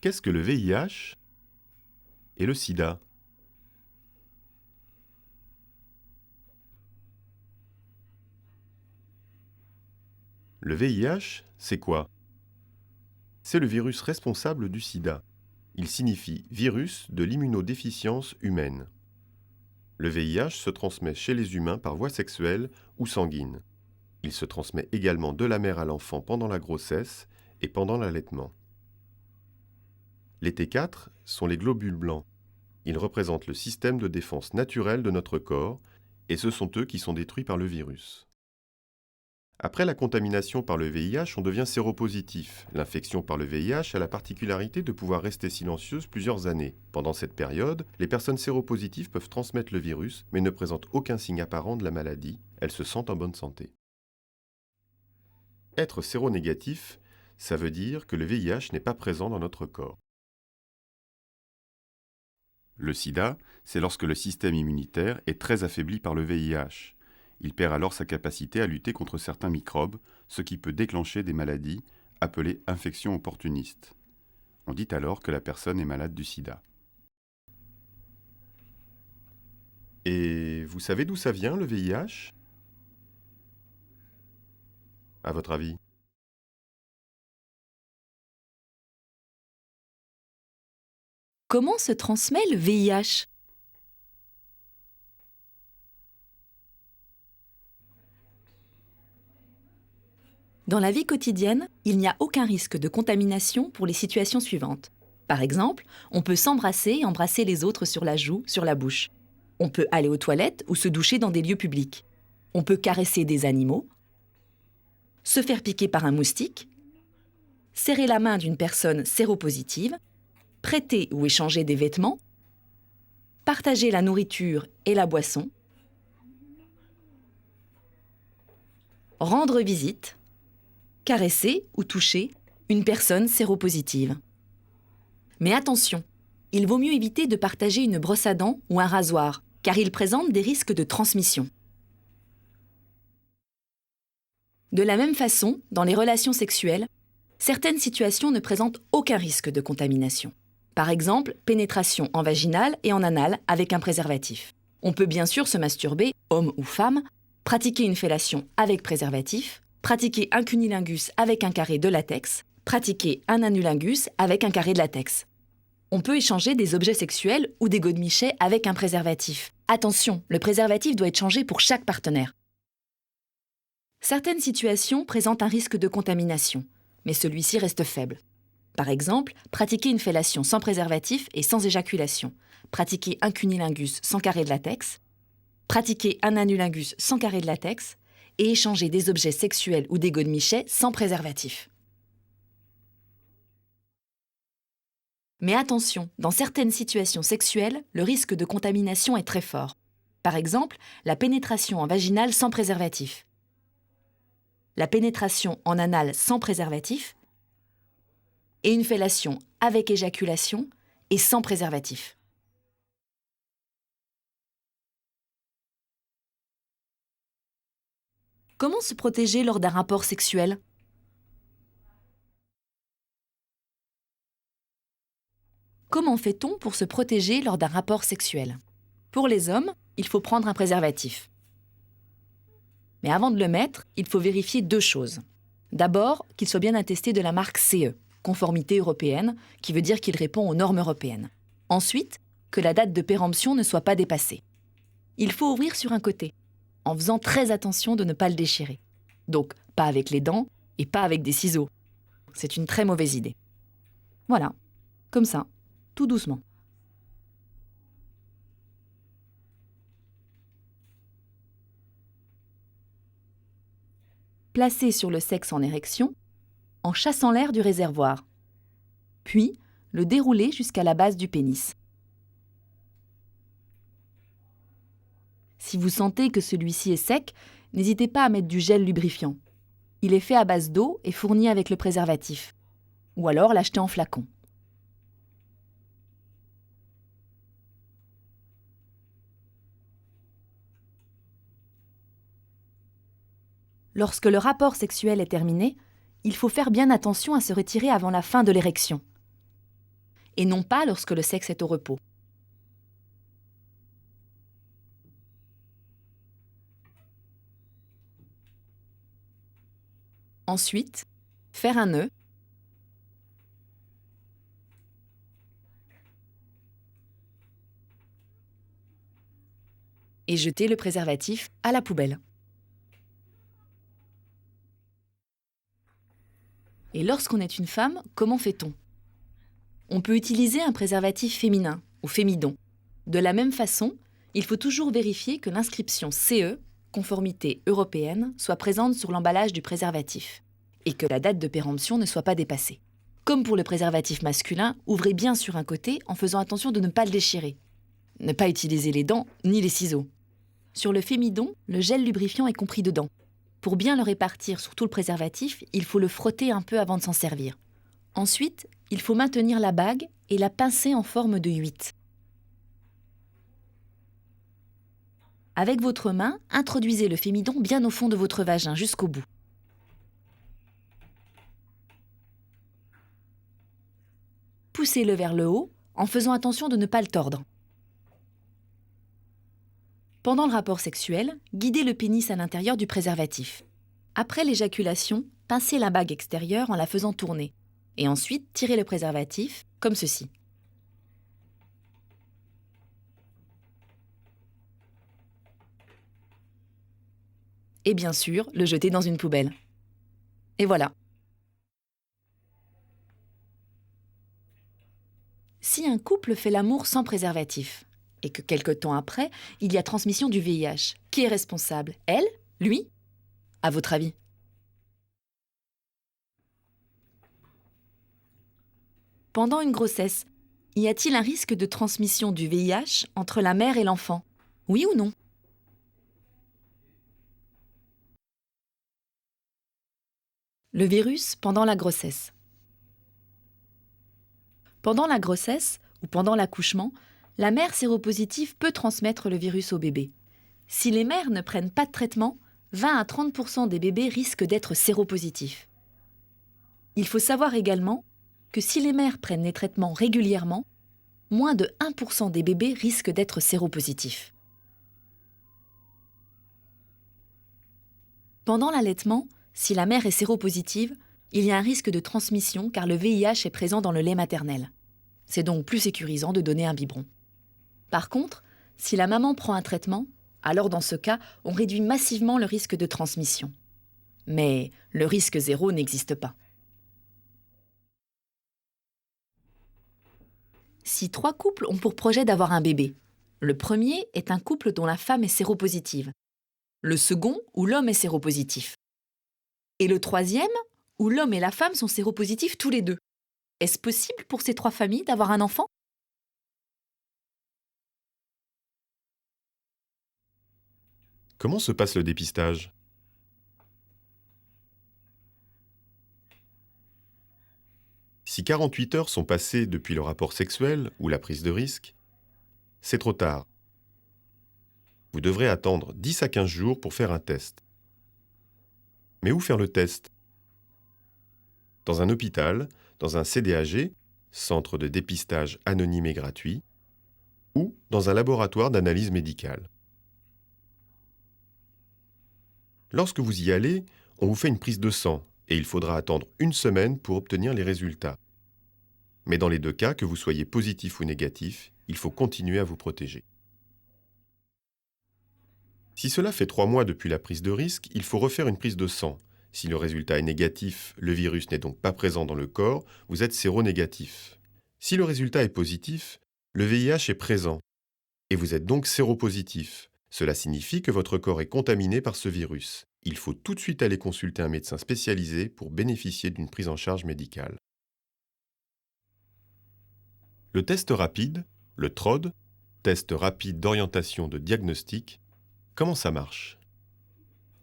Qu'est-ce que le VIH et le sida? Le VIH, c'est quoi? C'est le virus responsable du sida. Il signifie virus de l'immunodéficience humaine. Le VIH se transmet chez les humains par voie sexuelle ou sanguine. Il se transmet également de la mère à l'enfant pendant la grossesse et pendant l'allaitement. Les T4 sont les globules blancs. Ils représentent le système de défense naturel de notre corps et ce sont eux qui sont détruits par le virus. Après la contamination par le VIH, on devient séropositif. L'infection par le VIH a la particularité de pouvoir rester silencieuse plusieurs années. Pendant cette période, les personnes séropositives peuvent transmettre le virus mais ne présentent aucun signe apparent de la maladie. Elles se sentent en bonne santé. Être séronégatif, ça veut dire que le VIH n'est pas présent dans notre corps. Le sida, c'est lorsque le système immunitaire est très affaibli par le VIH. Il perd alors sa capacité à lutter contre certains microbes, ce qui peut déclencher des maladies appelées infections opportunistes. On dit alors que la personne est malade du sida. Et vous savez d'où ça vient, le VIH? À votre avis? Comment se transmet le VIH? Dans la vie quotidienne, il n'y a aucun risque de contamination pour les situations suivantes. Par exemple, on peut s'embrasser et embrasser les autres sur la joue, sur la bouche. On peut aller aux toilettes ou se doucher dans des lieux publics. On peut caresser des animaux, se faire piquer par un moustique, serrer la main d'une personne séropositive, prêter ou échanger des vêtements, partager la nourriture et la boisson, rendre visite, caresser ou toucher une personne séropositive. Mais attention, il vaut mieux éviter de partager une brosse à dents ou un rasoir, car ils présentent des risques de transmission. De la même façon, dans les relations sexuelles, certaines situations ne présentent aucun risque de contamination. Par exemple, pénétration en vaginale et en anal avec un préservatif. On peut bien sûr se masturber, homme ou femme, pratiquer une fellation avec préservatif, pratiquer un cunnilingus avec un carré de latex, pratiquer un anulingus avec un carré de latex. On peut échanger des objets sexuels ou des godemichets avec un préservatif. Attention, le préservatif doit être changé pour chaque partenaire. Certaines situations présentent un risque de contamination, mais celui-ci reste faible. Par exemple, pratiquer une fellation sans préservatif et sans éjaculation, pratiquer un cunnilingus sans carré de latex, pratiquer un anulingus sans carré de latex et échanger des objets sexuels ou des godemichets sans préservatif. Mais attention, dans certaines situations sexuelles, le risque de contamination est très fort. Par exemple, la pénétration en vaginale sans préservatif, la pénétration en anal sans préservatif et une fellation avec éjaculation et sans préservatif. Comment se protéger lors d'un rapport sexuel? Comment fait-on pour se protéger lors d'un rapport sexuel? Pour les hommes, il faut prendre un préservatif. Mais avant de le mettre, il faut vérifier deux choses. D'abord, qu'il soit bien attesté de la marque CE, conformité européenne, qui veut dire qu'il répond aux normes européennes. Ensuite, que la date de péremption ne soit pas dépassée. Il faut ouvrir sur un côté, en faisant très attention de ne pas le déchirer. Donc, pas avec les dents et pas avec des ciseaux. C'est une très mauvaise idée. Voilà, comme ça, tout doucement. Placez sur le sexe en érection, en chassant l'air du réservoir. Puis, le dérouler jusqu'à la base du pénis. Si vous sentez que celui-ci est sec, n'hésitez pas à mettre du gel lubrifiant. Il est fait à base d'eau et fourni avec le préservatif. Ou alors l'acheter en flacon. Lorsque le rapport sexuel est terminé, il faut faire bien attention à se retirer avant la fin de l'érection. et non pas lorsque le sexe est au repos. Ensuite, faire un nœud et jeter le préservatif à la poubelle. Et lorsqu'on est une femme, comment fait-on ? On peut utiliser un préservatif féminin ou fémidon. De la même façon, il faut toujours vérifier que l'inscription CE, conformité européenne, soit présente sur l'emballage du préservatif et que la date de péremption ne soit pas dépassée. Comme pour le préservatif masculin, ouvrez bien sur un côté en faisant attention de ne pas le déchirer. Ne pas utiliser les dents ni les ciseaux. Sur le fémidon, le gel lubrifiant est compris dedans. Pour bien le répartir sur tout le préservatif, il faut le frotter un peu avant de s'en servir. Ensuite, il faut maintenir la bague et la pincer en forme de 8. Avec votre main, introduisez le fémidon bien au fond de votre vagin jusqu'au bout. Poussez-le vers le haut en faisant attention de ne pas le tordre. Pendant le rapport sexuel, guidez le pénis à l'intérieur du préservatif. Après l'éjaculation, pincez la bague extérieure en la faisant tourner. Et ensuite, tirez le préservatif, comme ceci. Et bien sûr, le jeter dans une poubelle. Et voilà. Si un couple fait l'amour sans préservatif, et que quelque temps après, il y a transmission du VIH, qui est responsable ? Elle ? Lui ? À votre avis ? Pendant une grossesse, y a-t-il un risque de transmission du VIH entre la mère et l'enfant ? Oui ou non ? Le virus pendant la grossesse. Pendant la grossesse ou pendant l'accouchement, la mère séropositive peut transmettre le virus au bébé. Si les mères ne prennent pas de traitement, 20 à 30% des bébés risquent d'être séropositifs. Il faut savoir également que si les mères prennent les traitements régulièrement, moins de 1% des bébés risquent d'être séropositifs. Pendant l'allaitement, si la mère est séropositive, il y a un risque de transmission car le VIH est présent dans le lait maternel. C'est donc plus sécurisant de donner un biberon. Par contre, si la maman prend un traitement, alors dans ce cas, on réduit massivement le risque de transmission. Mais le risque zéro n'existe pas. Si 3 couples ont pour projet d'avoir un bébé, le premier est un couple dont la femme est séropositive, le second où l'homme est séropositif, et le troisième où l'homme et la femme sont séropositifs tous les deux. Est-ce possible pour ces 3 familles d'avoir un enfant ? Comment se passe le dépistage ? Si 48 heures sont passées depuis le rapport sexuel ou la prise de risque, c'est trop tard. Vous devrez attendre 10 à 15 jours pour faire un test. Mais où faire le test ? Dans un hôpital, dans un CDAG, centre de dépistage anonyme et gratuit, ou dans un laboratoire d'analyse médicale. Lorsque vous y allez, on vous fait une prise de sang et il faudra attendre 1 semaine pour obtenir les résultats. Mais dans les 2 cas, que vous soyez positif ou négatif, il faut continuer à vous protéger. Si cela fait 3 mois depuis la prise de risque, il faut refaire une prise de sang. Si le résultat est négatif, le virus n'est donc pas présent dans le corps, vous êtes séronégatif. Si le résultat est positif, le VIH est présent et vous êtes donc séropositif. Cela signifie que votre corps est contaminé par ce virus. Il faut tout de suite aller consulter un médecin spécialisé pour bénéficier d'une prise en charge médicale. Le test rapide, le TROD, test rapide d'orientation de diagnostic, comment ça marche ?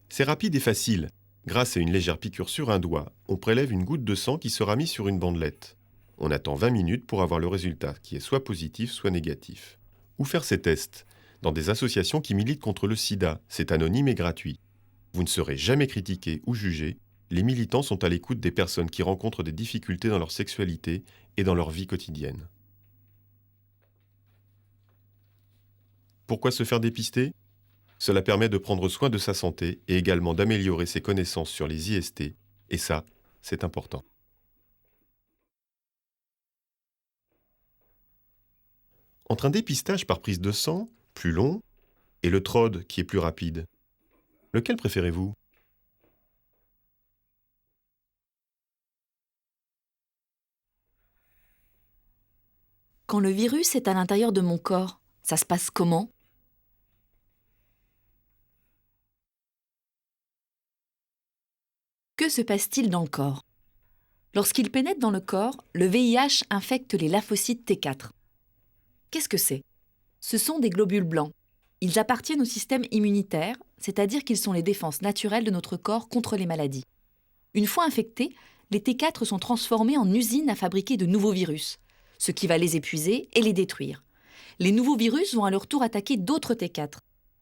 C'est rapide et facile. Grâce à une légère piqûre sur un doigt, on prélève une goutte de sang qui sera mise sur une bandelette. On attend 20 minutes pour avoir le résultat, qui est soit positif, soit négatif. Où faire ces tests ? Dans des associations qui militent contre le sida, c'est anonyme et gratuit. Vous ne serez jamais critiqué ou jugé. Les militants sont à l'écoute des personnes qui rencontrent des difficultés dans leur sexualité et dans leur vie quotidienne. Pourquoi se faire dépister? Cela permet de prendre soin de sa santé et également d'améliorer ses connaissances sur les IST, et ça, c'est important. Entre un dépistage par prise de sang, plus long, et le TROD qui est plus rapide, lequel préférez-vous? Quand le virus est à l'intérieur de mon corps, ça se passe comment? Que se passe-t-il dans le corps? Lorsqu'il pénètre dans le corps, le VIH infecte les lymphocytes T4. Qu'est-ce que c'est? Ce sont des globules blancs. Ils appartiennent au système immunitaire, c'est-à-dire qu'ils sont les défenses naturelles de notre corps contre les maladies. Une fois infectés, les T4 sont transformés en usines à fabriquer de nouveaux virus, ce qui va les épuiser et les détruire. Les nouveaux virus vont à leur tour attaquer d'autres T4.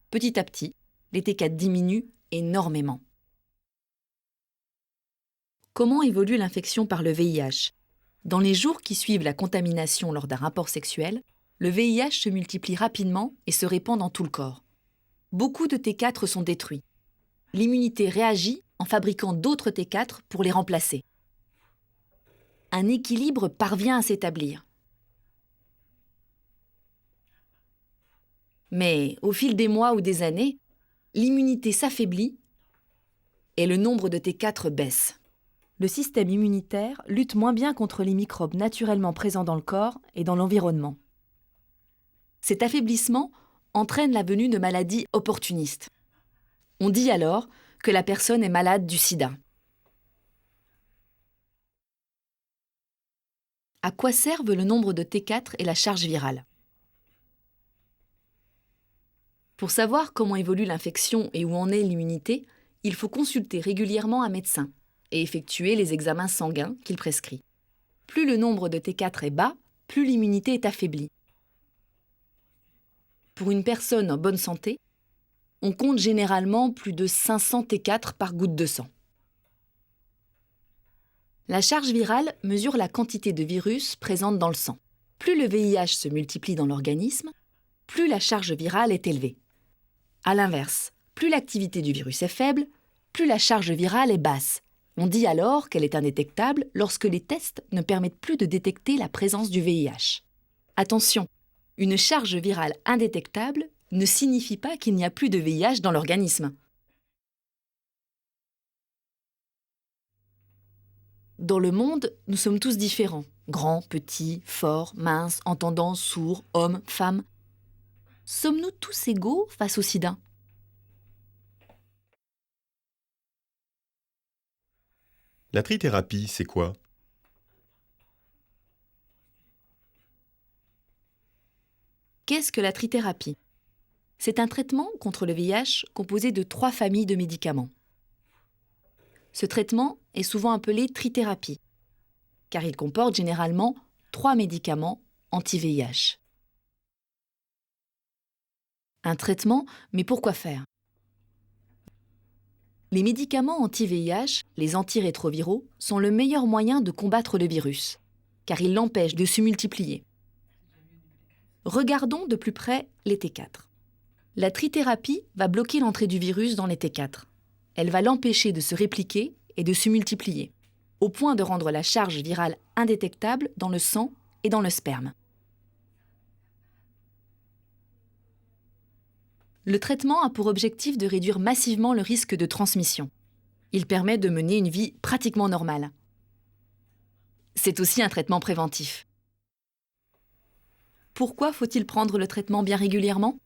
Petit à petit, les T4 diminuent énormément. Comment évolue l'infection par le VIH? Dans les jours qui suivent la contamination lors d'un rapport sexuel, le VIH se multiplie rapidement et se répand dans tout le corps. Beaucoup de T4 sont détruits. L'immunité réagit en fabriquant d'autres T4 pour les remplacer. Un équilibre parvient à s'établir. Mais au fil des mois ou des années, l'immunité s'affaiblit et le nombre de T4 baisse. Le système immunitaire lutte moins bien contre les microbes naturellement présents dans le corps et dans l'environnement. Cet affaiblissement entraîne la venue de maladies opportunistes. On dit alors que la personne est malade du sida. À quoi servent le nombre de T4 et la charge virale? Pour savoir comment évolue l'infection et où en est l'immunité, il faut consulter régulièrement un médecin et effectuer les examens sanguins qu'il prescrit. Plus le nombre de T4 est bas, plus l'immunité est affaiblie. Pour une personne en bonne santé, on compte généralement plus de 500 T4 par goutte de sang. La charge virale mesure la quantité de virus présente dans le sang. Plus le VIH se multiplie dans l'organisme, plus la charge virale est élevée. À l'inverse, plus l'activité du virus est faible, plus la charge virale est basse. On dit alors qu'elle est indétectable lorsque les tests ne permettent plus de détecter la présence du VIH. Attention, une charge virale indétectable ne signifie pas qu'il n'y a plus de VIH dans l'organisme. Dans le monde, nous sommes tous différents. Grands, petits, forts, minces, entendants, sourds, hommes, femmes. Sommes-nous tous égaux face au sida? La trithérapie, c'est quoi? Qu'est-ce que la trithérapie? C'est un traitement contre le VIH composé de 3 familles de médicaments. Ce traitement est souvent appelé trithérapie, car il comporte généralement 3 médicaments anti-VIH. Un traitement, mais pourquoi faire? Les médicaments anti-VIH, les antirétroviraux, sont le meilleur moyen de combattre le virus, car ils l'empêchent de se multiplier. Regardons de plus près les T4. La trithérapie va bloquer l'entrée du virus dans les T4. Elle va l'empêcher de se répliquer et de se multiplier, au point de rendre la charge virale indétectable dans le sang et dans le sperme. Le traitement a pour objectif de réduire massivement le risque de transmission. Il permet de mener une vie pratiquement normale. C'est aussi un traitement préventif. Pourquoi faut-il prendre le traitement bien régulièrement?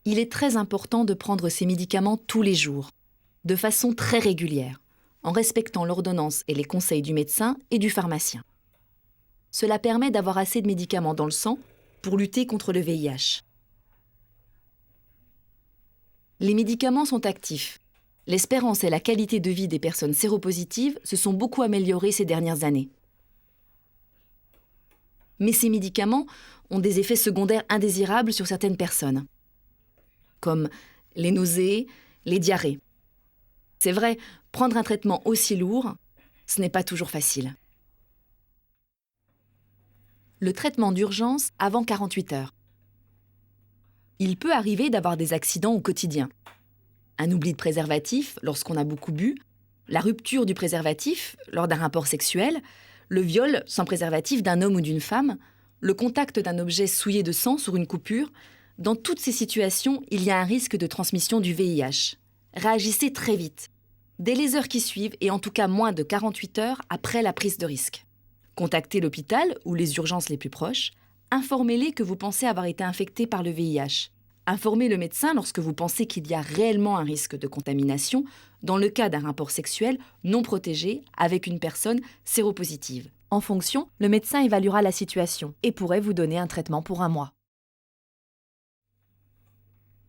Il est très important de prendre ces médicaments tous les jours, de façon très régulière, en respectant l'ordonnance et les conseils du médecin et du pharmacien. Cela permet d'avoir assez de médicaments dans le sang pour lutter contre le VIH. Les médicaments sont actifs. L'espérance et la qualité de vie des personnes séropositives se sont beaucoup améliorées ces dernières années. Mais ces médicaments ont des effets secondaires indésirables sur certaines personnes, comme les nausées, les diarrhées. C'est vrai, prendre un traitement aussi lourd, ce n'est pas toujours facile. Le traitement d'urgence avant 48 heures. Il peut arriver d'avoir des accidents au quotidien. Un oubli de préservatif lorsqu'on a beaucoup bu, la rupture du préservatif lors d'un rapport sexuel, le viol sans préservatif d'un homme ou d'une femme, le contact d'un objet souillé de sang sur une coupure. Dans toutes ces situations, il y a un risque de transmission du VIH. Réagissez très vite, dès les heures qui suivent et en tout cas moins de 48 heures après la prise de risque. Contactez l'hôpital ou les urgences les plus proches. Informez-les que vous pensez avoir été infecté par le VIH. Informez le médecin lorsque vous pensez qu'il y a réellement un risque de contamination dans le cas d'un rapport sexuel non protégé avec une personne séropositive. En fonction, le médecin évaluera la situation et pourrait vous donner un traitement pour 1 mois.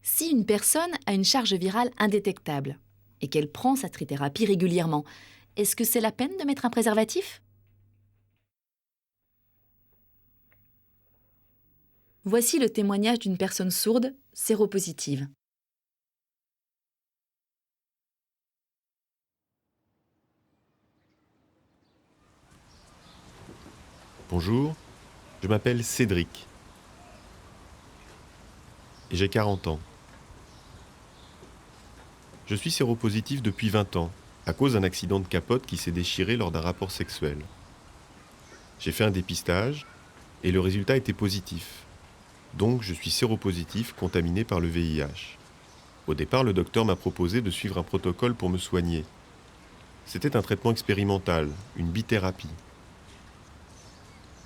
Si une personne a une charge virale indétectable et qu'elle prend sa trithérapie régulièrement, est-ce que c'est la peine de mettre un préservatif ? Voici le témoignage d'une personne sourde, séropositive. Bonjour, je m'appelle Cédric. Et j'ai 40 ans. Je suis séropositif depuis 20 ans, à cause d'un accident de capote qui s'est déchiré lors d'un rapport sexuel. J'ai fait un dépistage et le résultat était positif. Donc je suis séropositif contaminé par le VIH. Au départ, le docteur m'a proposé de suivre un protocole pour me soigner. C'était un traitement expérimental, une bithérapie.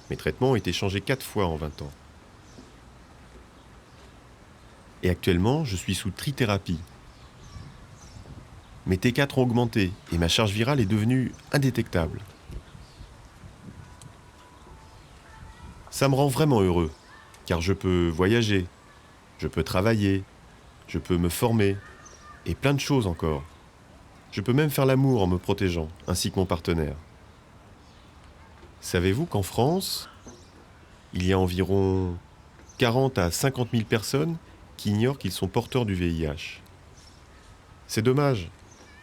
Mes traitements ont été changés 4 fois en 20 ans. Et actuellement, je suis sous trithérapie. Mes T4 ont augmenté et ma charge virale est devenue indétectable. Ça me rend vraiment heureux, car je peux voyager, je peux travailler, je peux me former, et plein de choses encore. Je peux même faire l'amour en me protégeant, ainsi que mon partenaire. Savez-vous qu'en France, il y a environ 40 à 50 000 personnes qui ignorent qu'ils sont porteurs du VIH. C'est dommage,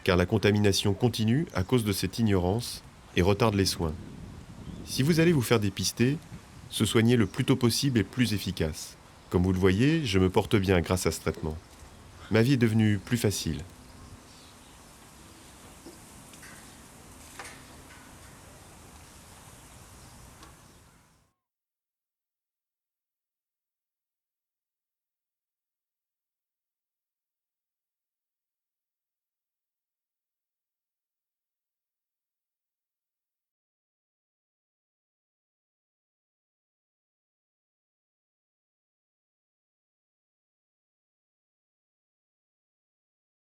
car la contamination continue à cause de cette ignorance et retarde les soins. Si vous allez vous faire dépister, se soigner le plus tôt possible est plus efficace. Comme vous le voyez, je me porte bien grâce à ce traitement. Ma vie est devenue plus facile.